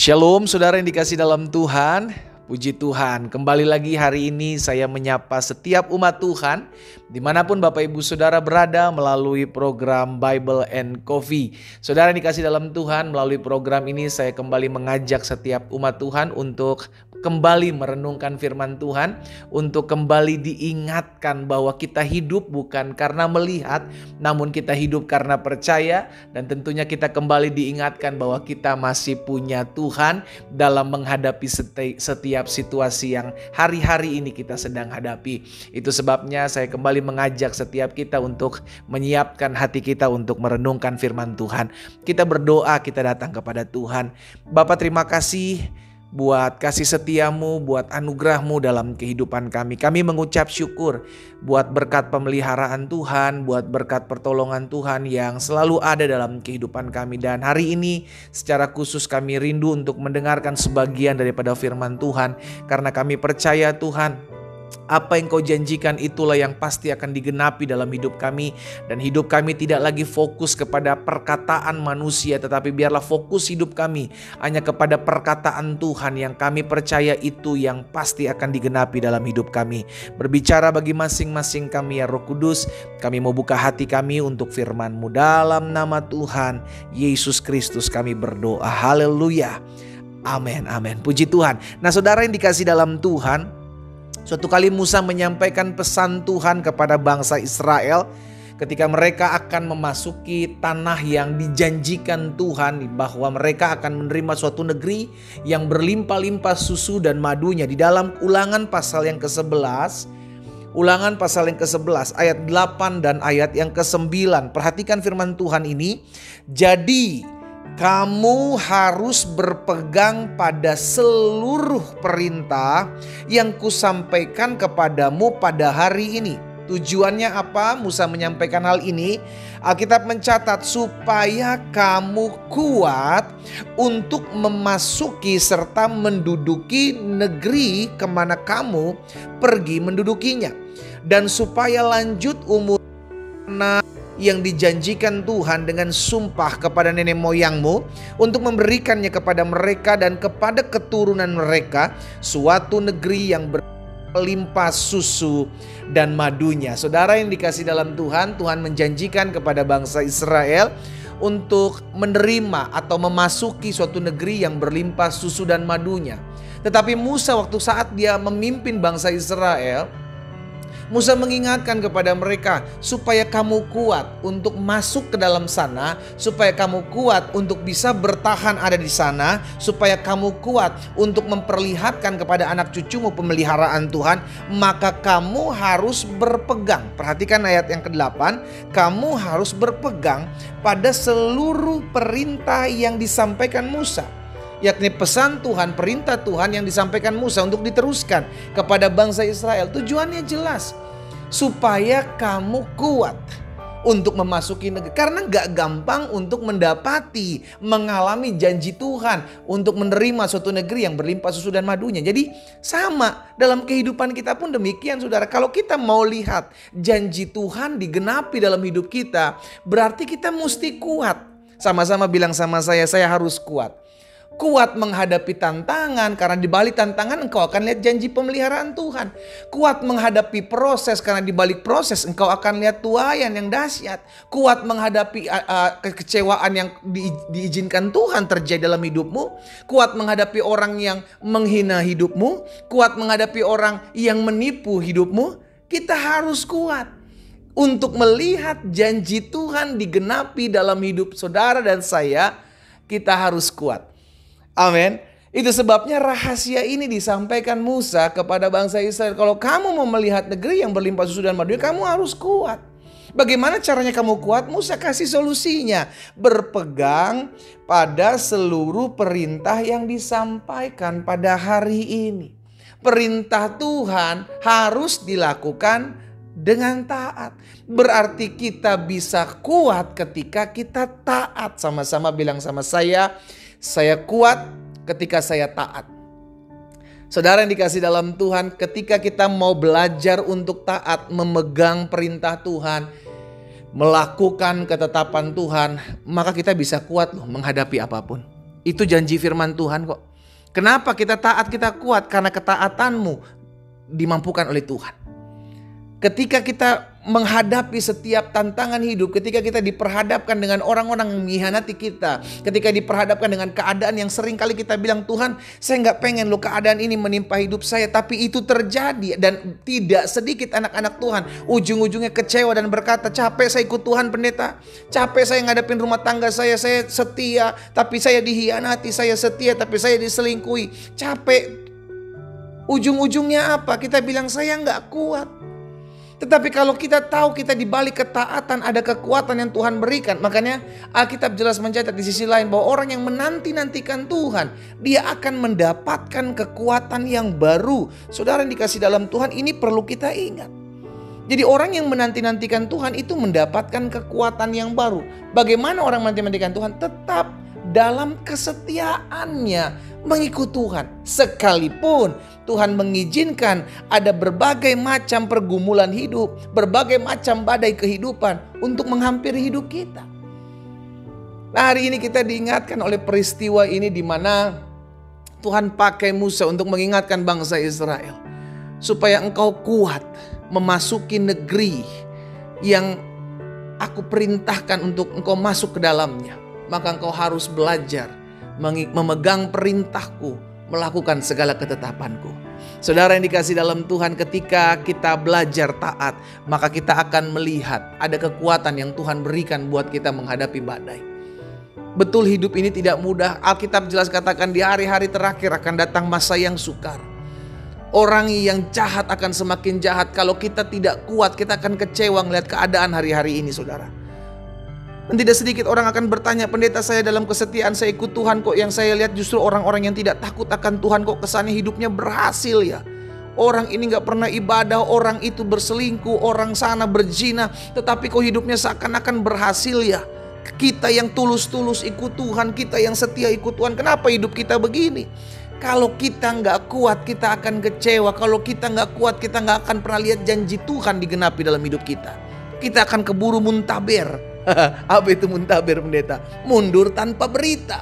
Shalom saudara yang dikasih dalam Tuhan. Puji Tuhan, kembali lagi hari ini saya menyapa setiap umat Tuhan dimanapun Bapak Ibu Saudara berada melalui program Bible and Coffee. Saudara yang dikasih dalam Tuhan, melalui program ini saya kembali mengajak setiap umat Tuhan untuk kembali merenungkan firman Tuhan, untuk kembali diingatkan bahwa kita hidup bukan karena melihat, namun kita hidup karena percaya. Dan tentunya kita kembali diingatkan bahwa kita masih punya Tuhan dalam menghadapi setiap situasi yang hari-hari ini kita sedang hadapi. Itu sebabnya saya kembali mengajak setiap kita untuk menyiapkan hati kita untuk merenungkan firman Tuhan. Kita berdoa, kita datang kepada Tuhan. Bapa, terima kasih buat kasih setiamu, buat anugerahmu dalam kehidupan kami. Kami mengucap syukur buat berkat pemeliharaan Tuhan, buat berkat pertolongan Tuhan yang selalu ada dalam kehidupan kami. Dan hari ini secara khusus kami rindu untuk mendengarkan sebagian daripada firman Tuhan. Karena kami percaya Tuhan, apa yang Kau janjikan itulah yang pasti akan digenapi dalam hidup kami. Dan hidup kami tidak lagi fokus kepada perkataan manusia, tetapi biarlah fokus hidup kami hanya kepada perkataan Tuhan yang kami percaya itu yang pasti akan digenapi dalam hidup kami. Berbicara bagi masing-masing kami ya Roh Kudus. Kami mau buka hati kami untuk firman-Mu. Dalam nama Tuhan Yesus Kristus kami berdoa. Haleluya. Amin, amin. Puji Tuhan. Nah saudara yang dikasih dalam Tuhan, suatu kali Musa menyampaikan pesan Tuhan kepada bangsa Israel ketika mereka akan memasuki tanah yang dijanjikan Tuhan, bahwa mereka akan menerima suatu negeri yang berlimpah-limpah susu dan madunya. Di dalam Ulangan pasal yang ke-11, Ulangan pasal yang ke-11 ayat 8 dan ayat yang ke-9. Perhatikan firman Tuhan ini. Jadi kamu harus berpegang pada seluruh perintah yang kusampaikan kepadamu pada hari ini. Tujuannya apa Musa menyampaikan hal ini? Alkitab mencatat supaya kamu kuat untuk memasuki serta menduduki negeri kemana kamu pergi mendudukinya. Dan supaya lanjut umur yang dijanjikan Tuhan dengan sumpah kepada nenek moyangmu untuk memberikannya kepada mereka dan kepada keturunan mereka suatu negeri yang berlimpah susu dan madunya. Saudara yang dikasih dalam Tuhan, Tuhan menjanjikan kepada bangsa Israel untuk menerima atau memasuki suatu negeri yang berlimpah susu dan madunya. Tetapi Musa waktu saat dia memimpin bangsa Israel, Musa mengingatkan kepada mereka supaya kamu kuat untuk masuk ke dalam sana, supaya kamu kuat untuk bisa bertahan ada di sana, supaya kamu kuat untuk memperlihatkan kepada anak cucumu pemeliharaan Tuhan, maka kamu harus berpegang. Perhatikan ayat yang ke-8, kamu harus berpegang pada seluruh perintah yang disampaikan Musa. Yakni pesan Tuhan, perintah Tuhan yang disampaikan Musa untuk diteruskan kepada bangsa Israel. Tujuannya jelas, supaya kamu kuat untuk memasuki negeri. Karena gak gampang untuk mendapati, mengalami janji Tuhan untuk menerima suatu negeri yang berlimpah susu dan madunya. Jadi sama dalam kehidupan kita pun demikian saudara. Kalau kita mau lihat janji Tuhan digenapi dalam hidup kita, berarti kita mesti kuat. Sama-sama bilang sama saya harus kuat. Kuat menghadapi tantangan, karena di balik tantangan engkau akan lihat janji pemeliharaan Tuhan. Kuat menghadapi proses, karena di balik proses engkau akan lihat tuaian yang dahsyat. Kuat menghadapi kekecewaan yang diizinkan Tuhan terjadi dalam hidupmu. Kuat menghadapi orang yang menghina hidupmu. Kuat menghadapi orang yang menipu hidupmu. Kita harus kuat untuk melihat janji Tuhan digenapi dalam hidup saudara dan saya. Kita harus kuat. Amin. Itu sebabnya rahasia ini disampaikan Musa kepada bangsa Israel. Kalau kamu mau melihat negeri yang berlimpah susu dan madu, kamu harus kuat. Bagaimana caranya kamu kuat? Musa kasih solusinya. Berpegang pada seluruh perintah yang disampaikan pada hari ini. Perintah Tuhan harus dilakukan dengan taat. Berarti kita bisa kuat ketika kita taat. Sama-sama bilang sama saya kuat ketika saya taat. Saudara yang dikasih dalam Tuhan, ketika kita mau belajar untuk taat, memegang perintah Tuhan, melakukan ketetapan Tuhan, maka kita bisa kuat loh menghadapi apapun. Itu janji firman Tuhan kok. Kenapa kita taat, kita kuat? Karena ketaatanmu dimampukan oleh Tuhan. Ketika kita menghadapi setiap tantangan hidup, ketika kita diperhadapkan dengan orang-orang yang mengkhianati kita, ketika diperhadapkan dengan keadaan yang sering kali kita bilang, Tuhan, saya nggak pengen loh keadaan ini menimpa hidup saya, tapi itu terjadi. Dan tidak sedikit anak-anak Tuhan ujung-ujungnya kecewa dan berkata, capek saya ikut Tuhan pendeta, capek saya ngadepin rumah tangga saya setia, tapi saya dikhianati, saya setia, tapi saya diselingkuhi, capek. Ujung-ujungnya apa? Kita bilang saya nggak kuat. Tetapi kalau kita tahu kita di balik ketaatan ada kekuatan yang Tuhan berikan. Makanya Alkitab jelas mencatat di sisi lain bahwa orang yang menanti-nantikan Tuhan, dia akan mendapatkan kekuatan yang baru. Saudara yang dikasih dalam Tuhan, ini perlu kita ingat. Jadi orang yang menanti-nantikan Tuhan itu mendapatkan kekuatan yang baru. Bagaimana orang menanti-nantikan Tuhan? Tetap dalam kesetiaannya mengikut Tuhan. Sekalipun Tuhan mengizinkan ada berbagai macam pergumulan hidup, berbagai macam badai kehidupan untuk menghampiri hidup kita. Nah, hari ini kita diingatkan oleh peristiwa ini di mana Tuhan pakai Musa untuk mengingatkan bangsa Israel supaya engkau kuat memasuki negeri yang aku perintahkan untuk engkau masuk ke dalamnya. Maka engkau harus belajar memegang perintahku, melakukan segala ketetapanku. Saudara yang dikasih dalam Tuhan, ketika kita belajar taat, maka kita akan melihat ada kekuatan yang Tuhan berikan buat kita menghadapi badai. Betul, hidup ini tidak mudah. Alkitab jelas katakan di hari-hari terakhir akan datang masa yang sukar. Orang yang jahat akan semakin jahat. Kalau kita tidak kuat, kita akan kecewa melihat keadaan hari-hari ini, saudara. Dan tidak sedikit orang akan bertanya, pendeta, saya dalam kesetiaan, saya ikut Tuhan kok. Yang saya lihat justru orang-orang yang tidak takut akan Tuhan kok kesannya hidupnya berhasil ya. Orang ini gak pernah ibadah, orang itu berselingkuh, orang sana berzina, tetapi kok hidupnya seakan-akan berhasil ya. Kita yang tulus-tulus ikut Tuhan, kita yang setia ikut Tuhan, kenapa hidup kita begini? Kalau kita gak kuat, kita akan kecewa. Kalau kita gak kuat, kita gak akan pernah lihat janji Tuhan digenapi dalam hidup kita. Kita akan keburu muntaber. Apa itu muntaber, pendeta? Mundur tanpa berita.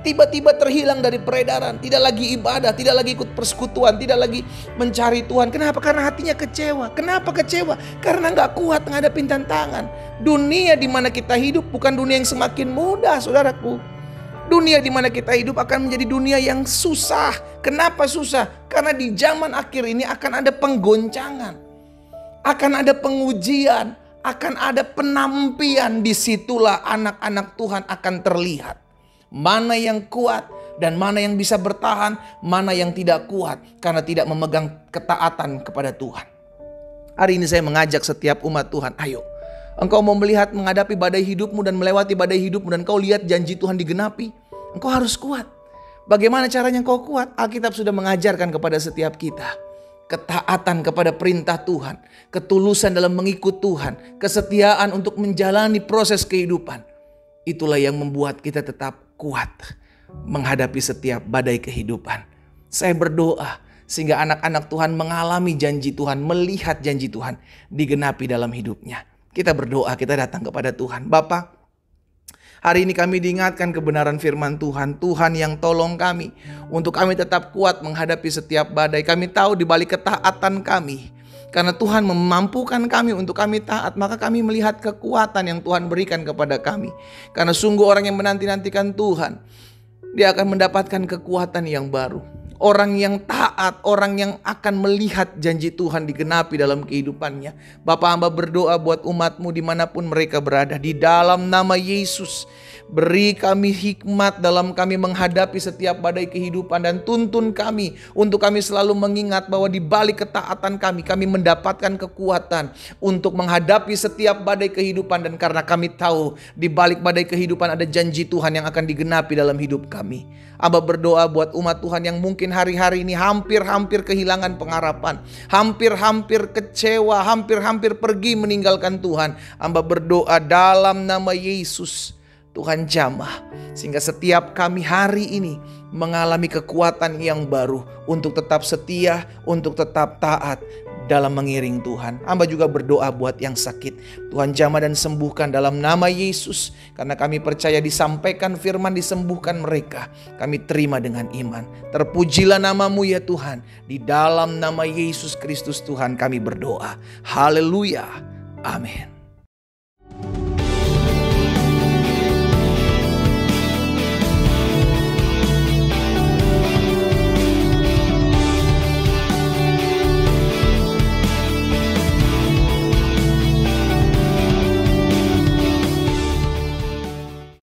Tiba-tiba terhilang dari peredaran. Tidak lagi ibadah, tidak lagi ikut persekutuan, tidak lagi mencari Tuhan. Kenapa? Karena hatinya kecewa. Kenapa kecewa? Karena gak kuat menghadapi tantangan. Dunia di mana kita hidup bukan dunia yang semakin mudah, saudaraku. Dunia di mana kita hidup akan menjadi dunia yang susah. Kenapa susah? Karena di zaman akhir ini akan ada penggoncangan, akan ada pengujian, akan ada penampian. Disitulah anak-anak Tuhan akan terlihat. Mana yang kuat dan mana yang bisa bertahan, mana yang tidak kuat karena tidak memegang ketaatan kepada Tuhan. Hari ini saya mengajak setiap umat Tuhan, ayo. Engkau mau melihat menghadapi badai hidupmu dan melewati badai hidupmu dan kau lihat janji Tuhan digenapi. Engkau harus kuat. Bagaimana caranya engkau kuat? Alkitab sudah mengajarkan kepada setiap kita. Ketaatan kepada perintah Tuhan, ketulusan dalam mengikut Tuhan, kesetiaan untuk menjalani proses kehidupan. Itulah yang membuat kita tetap kuat menghadapi setiap badai kehidupan. Saya berdoa sehingga anak-anak Tuhan mengalami janji Tuhan, melihat janji Tuhan digenapi dalam hidupnya. Kita berdoa, kita datang kepada Tuhan. Bapa, hari ini kami diingatkan kebenaran firman Tuhan. Tuhan yang tolong kami untuk kami tetap kuat menghadapi setiap badai. Kami tahu di balik ketaatan kami, karena Tuhan memampukan kami untuk kami taat, maka kami melihat kekuatan yang Tuhan berikan kepada kami. Karena sungguh orang yang menanti-nantikan Tuhan, dia akan mendapatkan kekuatan yang baru. Orang yang taat, orang yang akan melihat janji Tuhan digenapi dalam kehidupannya. Bapa, hamba berdoa buat umatmu dimanapun mereka berada. Di dalam nama Yesus, beri kami hikmat dalam kami menghadapi setiap badai kehidupan. Dan tuntun kami untuk kami selalu mengingat bahwa di balik ketaatan kami mendapatkan kekuatan untuk menghadapi setiap badai kehidupan. Dan karena kami tahu di balik badai kehidupan ada janji Tuhan yang akan digenapi dalam hidup kami. Hamba berdoa buat umat Tuhan yang mungkin hari-hari ini hampir-hampir kehilangan pengharapan, hampir-hampir kecewa, hampir-hampir pergi meninggalkan Tuhan. Hamba berdoa dalam nama Yesus, Tuhan jamah sehingga setiap kami hari ini mengalami kekuatan yang baru untuk tetap setia, untuk tetap taat dalam mengiring Tuhan. Hamba juga berdoa buat yang sakit. Tuhan jamah dan sembuhkan dalam nama Yesus. Karena kami percaya disampaikan firman disembuhkan mereka. Kami terima dengan iman. Terpujilah namamu ya Tuhan. Di dalam nama Yesus Kristus Tuhan kami berdoa. Haleluya. Amin.